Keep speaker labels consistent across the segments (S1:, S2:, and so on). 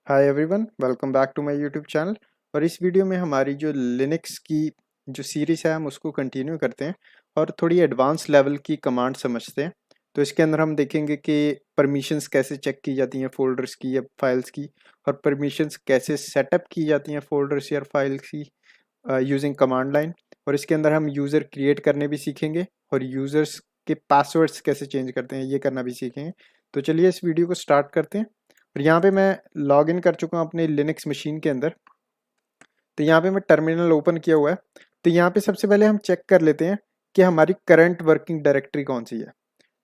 S1: Hi everyone, welcome back to my YouTube channel. और इस video में हमारी जो लिनक्स की जो सीरीज़ है हम उसको कंटिन्यू करते हैं और थोड़ी एडवांस लेवल की कमांड समझते हैं। तो इसके अंदर हम देखेंगे कि परमिशंस कैसे चेक की जाती हैं फोल्डर्स की या फाइल्स की, और परमिशंस कैसे सेटअप की जाती हैं फोल्डर्स या फाइल्स की यूजिंग कमांड लाइन। और इसके अंदर हम यूज़र क्रिएट करने भी सीखेंगे और यूज़र्स के पासवर्ड्स कैसे चेंज करते हैं ये करना भी सीखेंगे। तो चलिए इस वीडियो को स्टार्ट करते हैं। और यहाँ पे मैं लॉग इन कर चुका हूँ अपने लिनक्स मशीन के अंदर। तो यहाँ पे मैं टर्मिनल ओपन किया हुआ है। तो यहाँ पे सबसे पहले हम चेक कर लेते हैं कि हमारी करंट वर्किंग डायरेक्टरी कौन सी है।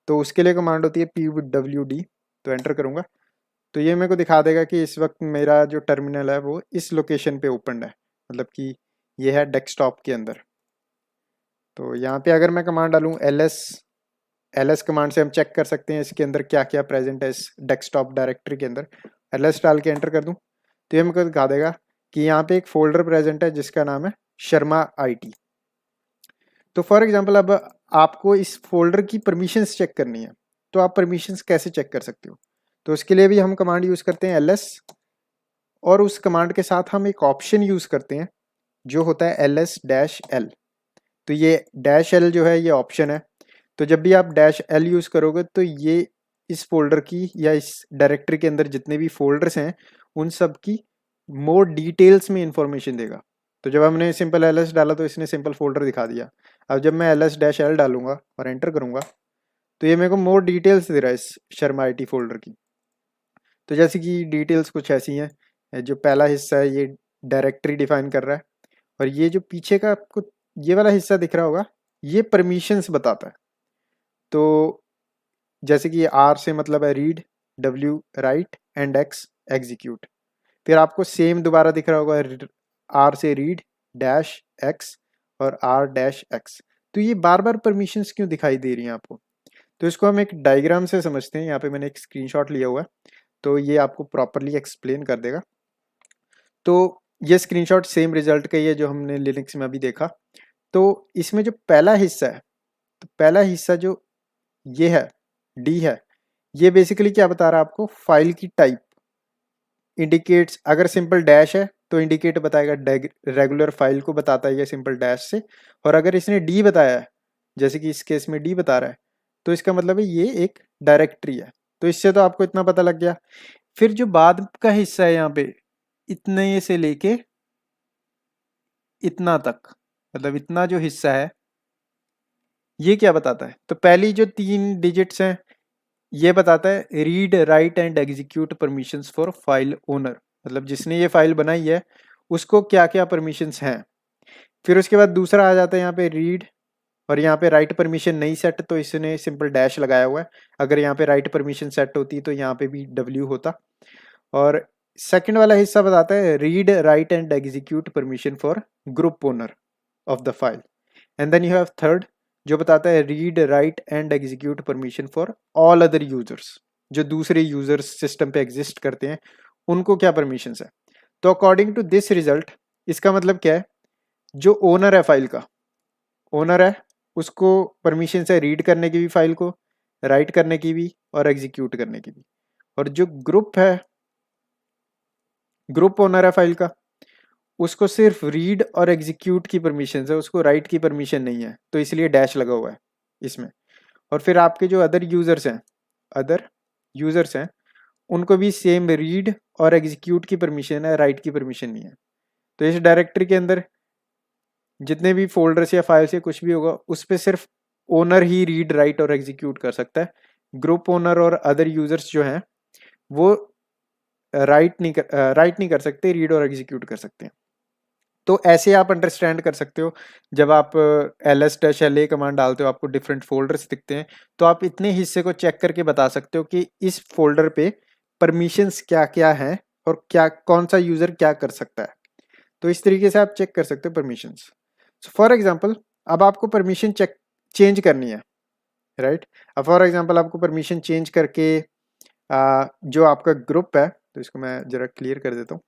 S1: तो उसके लिए कमांड होती है pwd। तो एंटर करूँगा तो ये मेरे को दिखा देगा कि इस वक्त मेरा जो टर्मिनल है वो इस लोकेशन पे ओपन है, मतलब कि ये है डेस्कटॉप के अंदर। तो यहाँ पे अगर मैं कमांड डालूँ ls कमांड से हम चेक कर सकते हैं इसके अंदर क्या क्या प्रेजेंट है इस डेस्कटॉप डायरेक्टरी के अंदर। ls डाल के एंटर कर दूं तो ये मेरे को दिखा देगा कि यहाँ पे एक फोल्डर प्रेजेंट है जिसका नाम है शर्मा IT। तो फॉर एग्जांपल अब आपको इस फोल्डर की परमिशंस चेक करनी है, तो आप परमिशंस कैसे चेक कर सकते हो? तो उसके लिए भी हम कमांड यूज़ करते हैं ls, और उस कमांड के साथ हम एक ऑप्शन यूज़ करते हैं जो होता है ls-l। तो ये -l जो है ये ऑप्शन है। तो जब भी आप -l यूज़ करोगे तो ये इस फोल्डर की या इस डायरेक्टरी के अंदर जितने भी फोल्डर्स हैं उन सब की मोर डिटेल्स में इंफॉर्मेशन देगा। तो जब हमने सिंपल ls डाला तो इसने सिंपल फोल्डर दिखा दिया। अब जब मैं ls-l डालूंगा और एंटर करूंगा तो ये मेरे को मोर डिटेल्स दे रहा है इस शर्मा IT फोल्डर की। तो जैसे कि डिटेल्स कुछ ऐसी हैं, जो पहला हिस्सा है ये डायरेक्टरी डिफाइन कर रहा है, और ये जो पीछे का आपको ये वाला हिस्सा दिख रहा होगा ये परमिशंस बताता है। तो जैसे कि आर से मतलब है read, W right and x execute. फिर आपको सेम दोबारा दिख रहा होगा आर से रीड डैश एक्स और आर डैश एक्स। तो ये बार बार परमिशंस क्यों दिखाई दे रही हैं आपको? तो इसको हम एक डायग्राम से समझते हैं। यहाँ पे मैंने एक स्क्रीनशॉट लिया हुआ है तो ये आपको प्रॉपरली एक्सप्लेन कर देगा। तो ये स्क्रीनशॉट सेम रिजल्ट का ही है जो हमने लिनक्स में अभी देखा। तो इसमें जो पहला हिस्सा है, तो पहला हिस्सा जो ये है डी है, ये बेसिकली क्या बता रहा है आपको? फाइल की टाइप इंडिकेट्स। अगर सिंपल डैश है तो इंडिकेट बताएगा रेगुलर फाइल को बताता है ये सिंपल डैश से। और अगर इसने डी बताया है, जैसे कि इस केस में डी बता रहा है, तो इसका मतलब है ये एक डायरेक्टरी है। तो इससे तो आपको इतना पता लग गया। फिर जो बाद का हिस्सा है यहाँ पे, इतने से लेके इतना तक, मतलब इतना जो हिस्सा है ये क्या बताता है? तो पहली जो 3 डिजिट्स हैं ये बताता है read write and execute permissions for file owner, मतलब जिसने ये फाइल बनाई है उसको क्या क्या परमिशंस हैं। फिर उसके बाद दूसरा आ जाता है यहाँ पे रीड, और यहाँ पे राइट परमिशन नहीं सेट तो इसने सिंपल डैश लगाया हुआ है। अगर यहाँ पे राइट परमिशन सेट होती तो यहाँ पे भी डब्ल्यू होता। और सेकंड वाला हिस्सा बताता है read write and execute permission for group owner of the file. And then you have third जो बताता है read write and execute permission for all other users, जो दूसरे यूजर्स सिस्टम पे एग्जिस्ट करते हैं उनको क्या परमिशन है। तो अकॉर्डिंग टू दिस रिजल्ट इसका मतलब क्या है? जो ओनर है फाइल का, ओनर है उसको परमिशन है रीड करने की भी फाइल को, राइट करने की भी और एग्जीक्यूट करने की भी। और जो ग्रुप है, ग्रुप ओनर है फाइल का, उसको सिर्फ रीड और एग्जीक्यूट की परमिशन है, उसको राइट की परमिशन नहीं है, तो इसलिए डैश लगा हुआ है इसमें। और फिर आपके जो अदर यूजर्स हैं उनको भी सेम रीड और एग्जीक्यूट की परमिशन है, राइट की परमिशन नहीं है। तो इस डायरेक्टरी के अंदर जितने भी फोल्डर्स या फाइल्स या कुछ भी होगा उस पर सिर्फ ओनर ही रीड राइट और एग्जीक्यूट कर सकता है। ग्रुप ओनर और अदर यूजर्स जो हैं वो राइट नहीं कर सकते, रीड और एग्जीक्यूट कर सकते हैं। तो ऐसे आप अंडरस्टैंड कर सकते हो। जब आप ls-la कमांड डालते हो आपको डिफरेंट फोल्डर्स दिखते हैं, तो आप इतने हिस्से को चेक करके बता सकते हो कि इस फोल्डर पे परमिशंस क्या क्या हैं और क्या कौन सा यूजर क्या कर सकता है। तो इस तरीके से आप चेक कर सकते हो परमिशंस। फॉर एग्जाम्पल अब आपको परमिशन चेक चेंज करनी है, राइट? अब फॉर एग्जाम्पल आपको परमिशन चेंज करके जो आपका ग्रुप है, तो इसको मैं जरा क्लियर कर देता हूँ।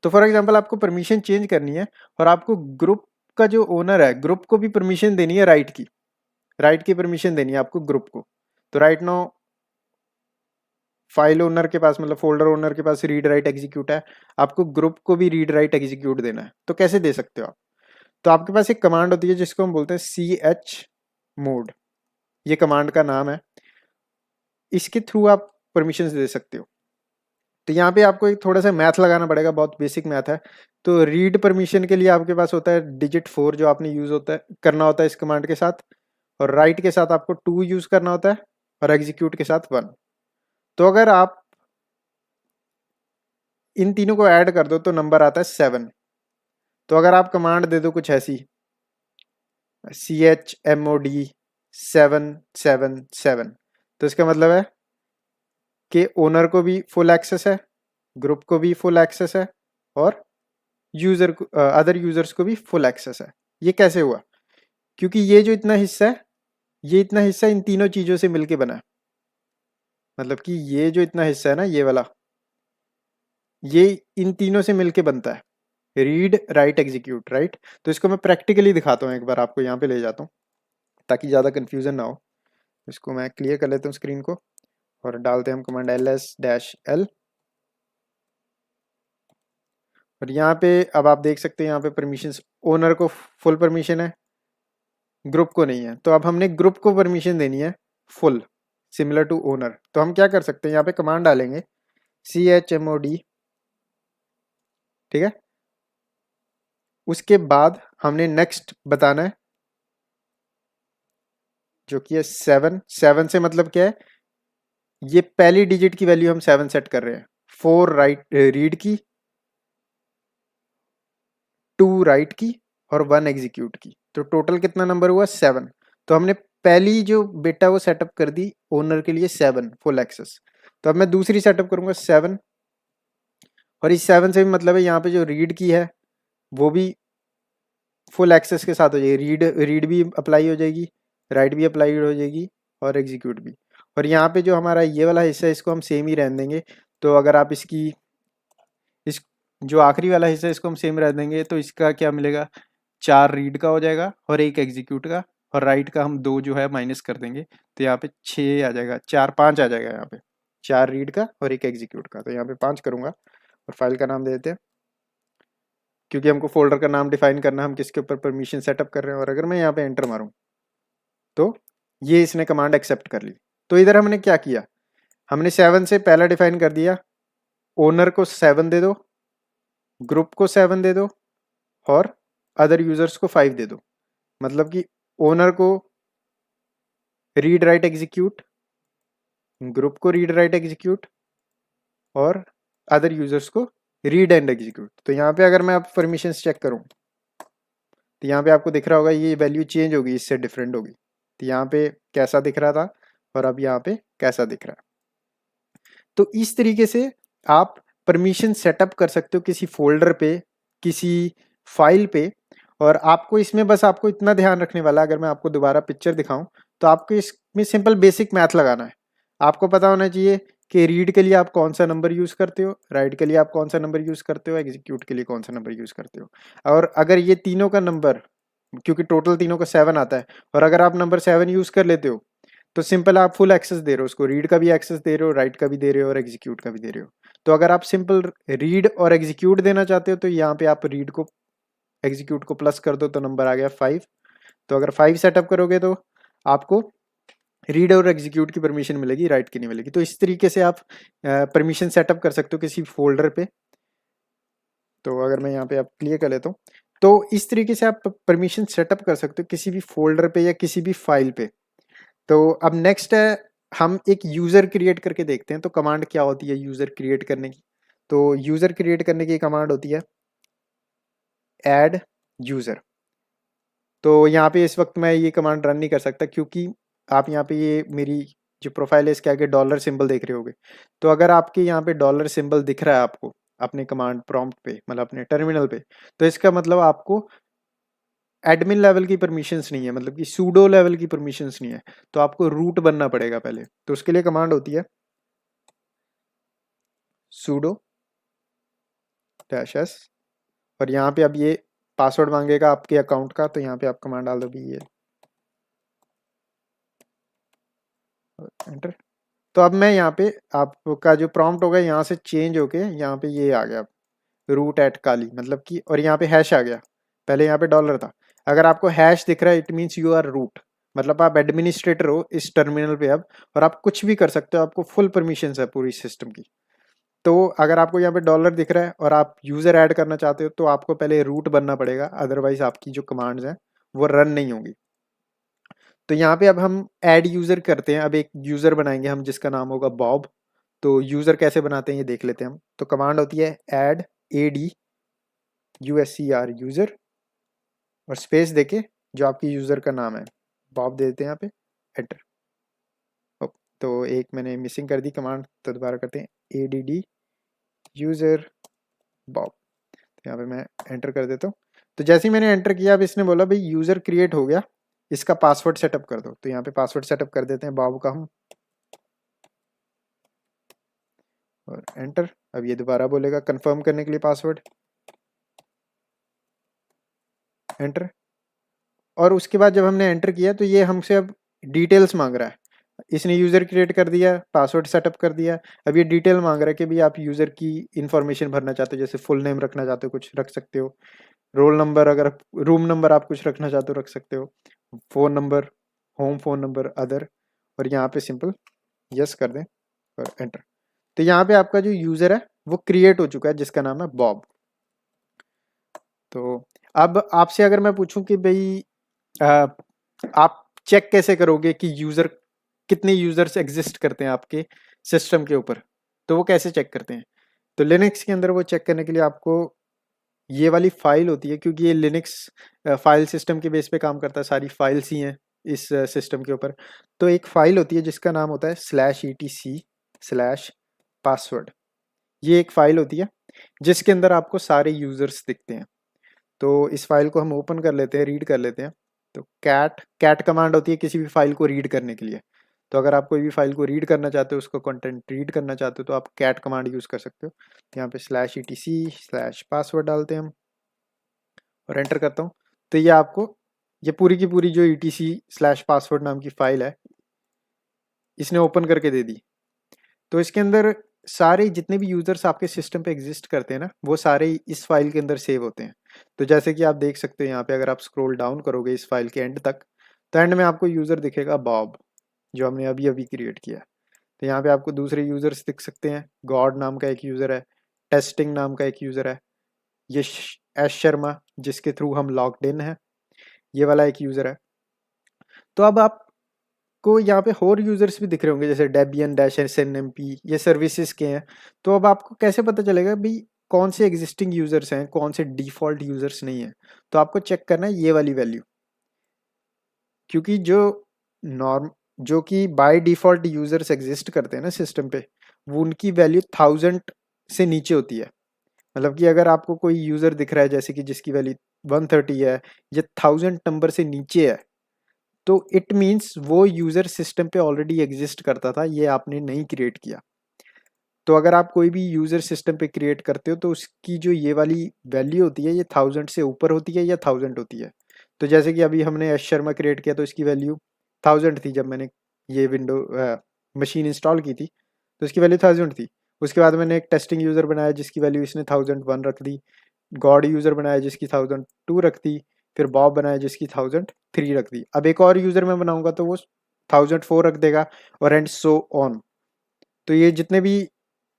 S1: तो फॉर एग्जांपल आपको परमिशन चेंज करनी है और आपको ग्रुप का जो ओनर है ग्रुप को भी परमिशन देनी है, राइट की परमिशन देनी है आपको ग्रुप को। तो राइट नाउ फाइल ओनर के पास मतलब फोल्डर ओनर के पास रीड राइट एग्जीक्यूट है, आपको ग्रुप को भी रीड राइट एग्जीक्यूट देना है। तो कैसे दे सकते हो आप? तो आपके पास एक कमांड होती है जिसको हम बोलते हैं chmod, ये कमांड का नाम है। इसके थ्रू आप परमिशंस दे सकते हो। तो यहाँ पे आपको एक थोड़ा सा मैथ लगाना पड़ेगा, बहुत बेसिक मैथ है। तो रीड परमिशन के लिए आपके पास होता है डिजिट 4 जो आपने यूज होता है करना होता है इस कमांड के साथ, और राइट के साथ आपको 2 यूज करना होता है, और एग्जीक्यूट के साथ 1। तो अगर आप इन तीनों को ऐड कर दो तो नंबर आता है 7। तो अगर आप कमांड दे दो कुछ ऐसी chmod 777, तो इसका मतलब है कि ओनर को भी फुल एक्सेस है, ग्रुप को भी फुल एक्सेस है, और यूजर को अदर यूजर्स को भी फुल एक्सेस है। ये कैसे हुआ? क्योंकि ये जो इतना हिस्सा है, ये इतना हिस्सा इन तीनों चीजों से मिलके बना है। मतलब कि ये जो इतना हिस्सा है ना, ये वाला, ये इन तीनों से मिलके बनता है रीड राइट एग्जीक्यूट, राइट। तो इसको मैं प्रैक्टिकली दिखाता हूँ, एक बार आपको यहाँ पे ले जाता हूँ ताकि ज़्यादा कन्फ्यूजन ना हो। इसको मैं क्लियर कर लेता हूँ स्क्रीन को, और डालते हैं हम कमांड ls-l। और यहाँ पे अब आप देख सकते हैं यहाँ पे परमिशंस, ओनर को फुल परमिशन है, ग्रुप को नहीं है। तो अब हमने ग्रुप को परमिशन देनी है फुल, सिमिलर टू ओनर। तो हम क्या कर सकते हैं, यहाँ पे कमांड डालेंगे chmod, ठीक है। उसके बाद हमने नेक्स्ट बताना है जो कि है 7। 7 से मतलब क्या है, ये पहली डिजिट की वैल्यू हम 7 सेट कर रहे हैं, 4 राइट रीड की, 2 राइट की, और 1 एग्जीक्यूट की। तो टोटल कितना नंबर हुआ, 7। तो हमने पहली जो बेटा वो सेटअप कर दी ओनर के लिए 7 फुल एक्सेस। तो अब मैं दूसरी सेटअप करूंगा 7, और इस 7 से भी मतलब है यहाँ पे जो रीड की है वो भी फुल एक्सेस के साथ हो जाएगी, रीड भी अप्लाई हो जाएगी, राइट भी अप्लाई हो जाएगी, और एग्जीक्यूट भी। और यहाँ पे जो हमारा ये वाला हिस्सा है इसको हम सेम ही रहने देंगे। तो अगर आप इस जो आखिरी वाला हिस्सा है इसको हम सेम रह देंगे, तो इसका क्या मिलेगा, 4 रीड का हो जाएगा और 1 एग्जीक्यूट का, और राइट का हम 2 जो है माइनस कर देंगे। तो यहाँ पे 6 आ जाएगा, 5 आ जाएगा यहाँ पे, 4 रीड का और 1 एग्जीक्यूट का। तो यहाँ पे 5 करूंगा, और फाइल का नाम दे देते हैं, क्योंकि हमको फोल्डर का नाम डिफाइन करना, हम किसके ऊपर परमिशन सेटअप कर रहे हैं। और अगर मैं यहाँ पे एंटर मारूं तो ये इसने कमांड एक्सेप्ट कर ली। तो इधर हमने क्या किया, हमने 7 से पहला डिफाइन कर दिया, ओनर को 7 दे दो, ग्रुप को 7 दे दो, और अदर यूजर्स को 5 दे दो। मतलब कि ओनर को रीड राइट एग्जीक्यूट, ग्रुप को रीड राइट एग्जीक्यूट, और अदर यूजर्स को रीड एंड एग्जीक्यूट। तो यहाँ पे अगर मैं आप परमिशंस चेक करूँ तो यहाँ पे आपको दिख रहा होगा ये वैल्यू चेंज होगी, इससे डिफरेंट होगी। तो यहाँ पे कैसा दिख रहा था और अब यहाँ पे कैसा दिख रहा है। तो इस तरीके से आप परमिशन सेटअप कर सकते हो किसी फोल्डर पे, किसी फाइल पे। और आपको इसमें बस आपको इतना ध्यान रखने वाला, अगर मैं आपको दोबारा पिक्चर दिखाऊं तो आपको इसमें सिंपल बेसिक मैथ लगाना है। आपको पता होना चाहिए कि रीड के लिए आप कौन सा नंबर यूज करते हो, राइट के लिए आप कौन सा नंबर यूज करते हो, एग्जीक्यूट के लिए कौन सा नंबर यूज करते हो। और अगर ये तीनों का नंबर, क्योंकि टोटल तीनों का 7 आता है, और अगर आप नंबर 7 यूज कर लेते हो तो सिंपल आप फुल एक्सेस दे रहे हो उसको, रीड का भी एक्सेस दे रहे हो, राइट का भी दे रहे हो, और एग्जीक्यूट का भी दे रहे हो। तो अगर आप सिंपल रीड और एग्जीक्यूट देना चाहते हो तो यहाँ पे आप रीड को एग्जीक्यूट को प्लस कर दो तो नंबर आ गया 5। तो अगर 5 सेटअप करोगे तो आपको रीड और एग्जीक्यूट की परमिशन मिलेगी, राइट की नहीं मिलेगी। तो इस तरीके से आप परमिशन सेटअप कर सकते हो किसी फोल्डर पे। तो अगर मैं यहाँ पे आप क्लियर कर लेता हूँ, तो इस तरीके से आप परमिशन सेटअप कर सकते हो किसी भी फोल्डर पे या किसी भी फाइल पे। तो अब नेक्स्ट है, हम एक यूज़र क्रिएट करके देखते हैं। तो कमांड क्या होती है यूज़र क्रिएट करने की? तो यूज़र क्रिएट करने की कमांड होती है ऐड यूज़र। तो यहाँ पे इस वक्त मैं ये कमांड रन नहीं कर सकता, क्योंकि आप यहाँ पे ये मेरी जो प्रोफाइल है इसके आगे डॉलर सिंबल देख रहे होगे। तो अगर आपके यहाँ पे डॉलर सिंबल दिख रहा है आपको अपने कमांड प्रॉम्प्ट पे, मतलब अपने टर्मिनल पे, तो इसका मतलब आपको एडमिन लेवल की परमिशंस नहीं है, मतलब कि सूडो लेवल की परमिशंस नहीं है। तो आपको रूट बनना पड़ेगा पहले। तो उसके लिए कमांड होती है सूडो -s। और यहाँ पे अब ये पासवर्ड मांगेगा आपके अकाउंट का, तो यहाँ पे आप कमांड डाल दो भी ये, एंटर। तो अब मैं यहाँ पे आपका जो प्रॉम्प्ट होगा यहाँ से चेंज होके यहाँ पे ये आ गया रूट एट काली, मतलब कि, और यहाँ पे हैश आ गया, पहले यहाँ पे डॉलर था। अगर आपको हैश दिख रहा है it means you are root, मतलब आप एडमिनिस्ट्रेटर हो इस टर्मिनल पे अब, और आप कुछ भी कर सकते हो, आपको फुल परमिशन है पूरी सिस्टम की। तो अगर आपको यहाँ पे डॉलर दिख रहा है और आप यूजर ऐड करना चाहते हो तो आपको पहले रूट बनना पड़ेगा, अदरवाइज आपकी जो कमांड्स हैं वो रन नहीं होंगी। तो यहाँ पे अब हम ऐड यूजर करते हैं, अब एक यूजर बनाएंगे हम जिसका नाम होगा बॉब। तो यूजर कैसे बनाते हैं ये देख लेते हैं हम। तो कमांड होती है ऐड AD USER यूजर, और स्पेस देके जो आपकी यूजर का नाम है बॉब दे देते हैं यहाँ पे, एंटर। तो एक मैंने मिसिंग कर दी कमांड, तो दोबारा करते हैं ADD यूजर बॉब। तो यहाँ पे मैं एंटर कर देता हूँ। तो जैसे ही मैंने एंटर किया अब इसने बोला भाई यूजर क्रिएट हो गया, इसका पासवर्ड सेटअप कर दो। तो यहाँ पे पासवर्ड सेटअप कर देते हैं बॉब का हम, और एंटर। अब ये दोबारा बोलेगा कंफर्म करने के लिए पासवर्ड, एंटर। और उसके बाद जब हमने एंटर किया तो ये हमसे अब डिटेल्स मांग रहा है। इसने यूज़र क्रिएट कर दिया, पासवर्ड सेटअप कर दिया, अब ये डिटेल मांग रहा है कि भाई आप यूज़र की इन्फॉर्मेशन भरना चाहते हो, जैसे फुल नेम रखना चाहते हो कुछ रख सकते हो, रोल नंबर, अगर रूम नंबर आप कुछ रखना चाहते हो रख सकते हो, phone number, home phone number, other, और यहाँ पे सिंपल यस कर दें और एंटर। तो यहाँ पे आपका जो यूज़र है वो क्रिएट हो चुका है जिसका नाम है बॉब। तो अब आपसे अगर मैं पूछूं कि भाई आप चेक कैसे करोगे कि यूजर, कितने यूजर्स एग्जिस्ट करते हैं आपके सिस्टम के ऊपर, तो वो कैसे चेक करते हैं? तो लिनक्स के अंदर वो चेक करने के लिए आपको ये वाली फाइल होती है, क्योंकि ये लिनक्स फाइल सिस्टम के बेस पे काम करता है, सारी फाइल्स ही हैं इस सिस्टम के ऊपर। तो एक फाइल होती है जिसका नाम होता है /etc/password। ये एक फाइल होती है जिसके अंदर आपको सारे यूजर्स दिखते हैं। तो इस फाइल को हम ओपन कर लेते हैं, रीड कर लेते हैं। तो कैट कमांड होती है किसी भी फाइल को रीड करने के लिए। तो अगर आप कोई भी फाइल को रीड करना चाहते हो, उसको कंटेंट रीड करना चाहते हो, तो आप कैट कमांड यूज़ कर सकते हो। तो यहाँ पे /etc/password डालते हैं हम, और एंटर करता हूँ। तो ये आपको ये पूरी की पूरी जो etc/password नाम की फाइल है इसने ओपन करके दे दी। तो इसके अंदर सारे जितने भी यूजर्स आपके सिस्टम पे एग्जिस्ट करते हैं ना, वो सारे इस फाइल के अंदर सेव होते हैं। तो जैसे कि आप देख सकते हो यहाँ पे, अगर आप स्क्रॉल डाउन करोगे इस फाइल के एंड तक, तो एंड में आपको यूजर दिखेगा बॉब, जो हमने अभी अभी क्रिएट किया है। तो यहाँ पे आपको दूसरे यूजर्स दिख सकते हैं, गॉड नाम का एक यूजर है, टेस्टिंग नाम का एक यूजर है, ये एस शर्मा जिसके थ्रू हम लॉग्ड इन है, ये वाला एक यूजर है। तो अब आप को यहाँ पे और यूजर्स भी दिख रहे होंगे, जैसे डेबियन -SNMP, ये सर्विसेज के हैं। तो अब आपको कैसे पता चलेगा भाई कौन से एग्जिस्टिंग यूजर्स हैं, कौन से डिफॉल्ट यूजर्स नहीं है? तो आपको चेक करना है ये वाली वैल्यू, क्योंकि जो कि बाय डिफॉल्ट यूजर्स एग्जिस्ट करते हैं ना सिस्टम पे, वो उनकी वैल्यू 1000 से नीचे होती है। मतलब कि अगर आपको कोई यूजर दिख रहा है जैसे कि जिसकी वैल्यू 130 है, ये 1000 नंबर से नीचे है, तो इट मीन्स वो यूजर सिस्टम पे ऑलरेडी एग्जिस्ट करता था, ये आपने नहीं क्रिएट किया। तो अगर आप कोई भी यूजर सिस्टम पे क्रिएट करते हो तो उसकी जो ये वाली वैल्यू होती है ये 1000 से ऊपर होती है या 1000 होती है। तो जैसे कि अभी हमने एस शर्मा क्रिएट किया तो इसकी वैल्यू 1000 थी जब मैंने ये विंडो मशीन इंस्टॉल की थी, तो इसकी वैल्यू 1000 थी। उसके बाद मैंने एक टेस्टिंग यूजर बनाया जिसकी वैल्यू इसने 1001 रख दी, गॉड यूजर बनाया जिसकी 1002 रख दी, फिर बॉब बनाया जिसकी 1003 रख दी। अब एक और यूजर मैं बनाऊंगा तो वो 1004 रख देगा, और एंड सो ऑन। तो ये जितने भी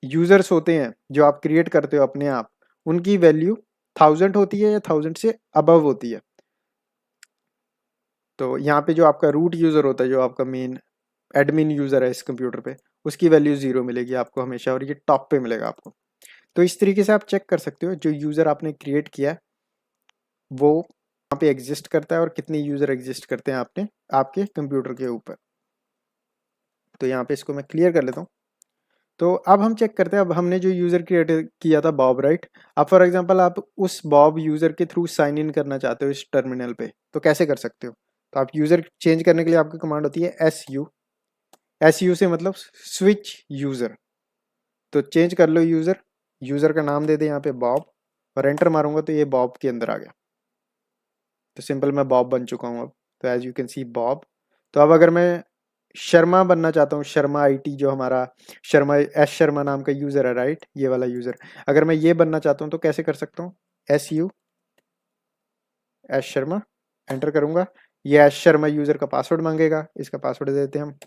S1: यूजर्स होते हैं जो आप क्रिएट करते हो अपने आप, उनकी वैल्यू 1000 होती है या 1000 से अबव होती है। तो यहाँ पे जो आपका रूट यूजर होता है, जो आपका मेन एडमिन यूजर है इस कंप्यूटर पे, उसकी वैल्यू 0 मिलेगी आपको हमेशा, और ये टॉप पे मिलेगा आपको। तो इस तरीके से आप चेक कर सकते हो जो यूजर आपने क्रिएट किया है वो वहाँ पे एग्जिस्ट करता है, और कितने यूजर एग्जिस्ट करते हैं आपने आपके कंप्यूटर के ऊपर। तो यहाँ पे इसको मैं क्लियर कर लेता हूँ। तो अब हम चेक करते हैं, अब हमने जो यूज़र क्रिएट किया था बॉब, राइट। अब फॉर एग्जांपल आप उस बॉब यूज़र के थ्रू साइन इन करना चाहते हो इस टर्मिनल पे, तो कैसे कर सकते हो? तो आप यूज़र चेंज करने के लिए आपकी कमांड होती है SU से मतलब स्विच यूज़र। तो चेंज कर लो यूज़र, यूज़र का नाम दे दे यहाँ पे बॉब, और एंटर मारूंगा तो ये बॉब के अंदर आ गया। तो सिंपल मैं बॉब बन चुका हूँ अब। तो as you can see Bob. तो अब अगर मैं शर्मा बनना चाहता हूँ, शर्मा आईटी जो हमारा शर्मा एस शर्मा नाम का यूज़र है, राइट, ये वाला यूज़र। अगर मैं ये बनना चाहता हूँ तो कैसे कर सकता हूँ, SU एस शर्मा, एंटर करूँगा। ये एस शर्मा यूज़र का पासवर्ड मांगेगा, इसका पासवर्ड दे देते हैं हम,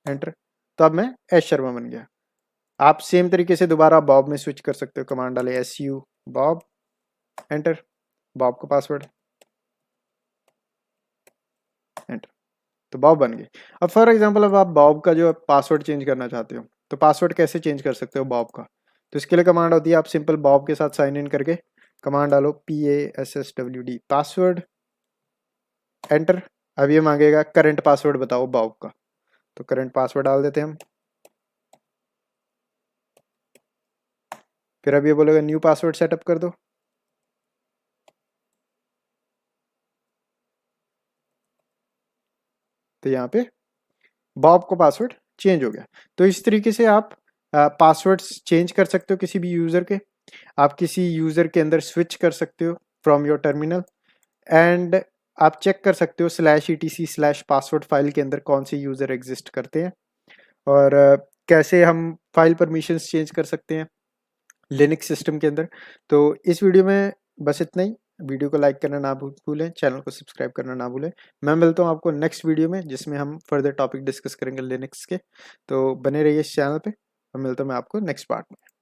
S1: एंटर। तो अब मैं एस शर्मा बन गया। आप सेम तरीके से दोबारा बॉब में स्विच कर सकते हो, कमांड डाले SU बॉब, एंटर, बॉब का पासवर्ड, एंटर, तो बॉब बन गई। अब फॉर एग्जांपल अब आप बॉब का जो पासवर्ड चेंज करना चाहते हो, तो पासवर्ड कैसे चेंज कर सकते हो बॉब का, तो इसके लिए कमांड होती है, आप सिंपल बॉब के साथ साइन इन करके कमांड डालो PASSWD पासवर्ड, एंटर। अब ये मांगेगा करंट पासवर्ड बताओ बॉब का, तो करंट पासवर्ड डाल देते हैं हम। फिर अब ये बोलेगा न्यू पासवर्ड सेटअप कर दो, तो यहाँ पे बॉब का पासवर्ड चेंज हो गया। तो इस तरीके से आप पासवर्ड्स चेंज कर सकते हो किसी भी यूज़र के। आप किसी यूज़र के अंदर स्विच कर सकते हो फ्रॉम योर टर्मिनल, एंड आप चेक कर सकते हो /etc/पासवर्ड फाइल के अंदर कौन से यूज़र एग्जिस्ट करते हैं, और कैसे हम फाइल परमिशंस चेंज कर सकते हैं लिनक्स सिस्टम के अंदर। तो इस वीडियो में बस इतना ही। वीडियो को लाइक करना ना भूलें, चैनल को सब्सक्राइब करना ना भूलें। मैं मिलता हूँ आपको नेक्स्ट वीडियो में, जिसमें हम फर्दर टॉपिक डिस्कस करेंगे लिनक्स के। तो बने रहिए इस चैनल पे, और मिलता हूँ मैं आपको नेक्स्ट पार्ट में।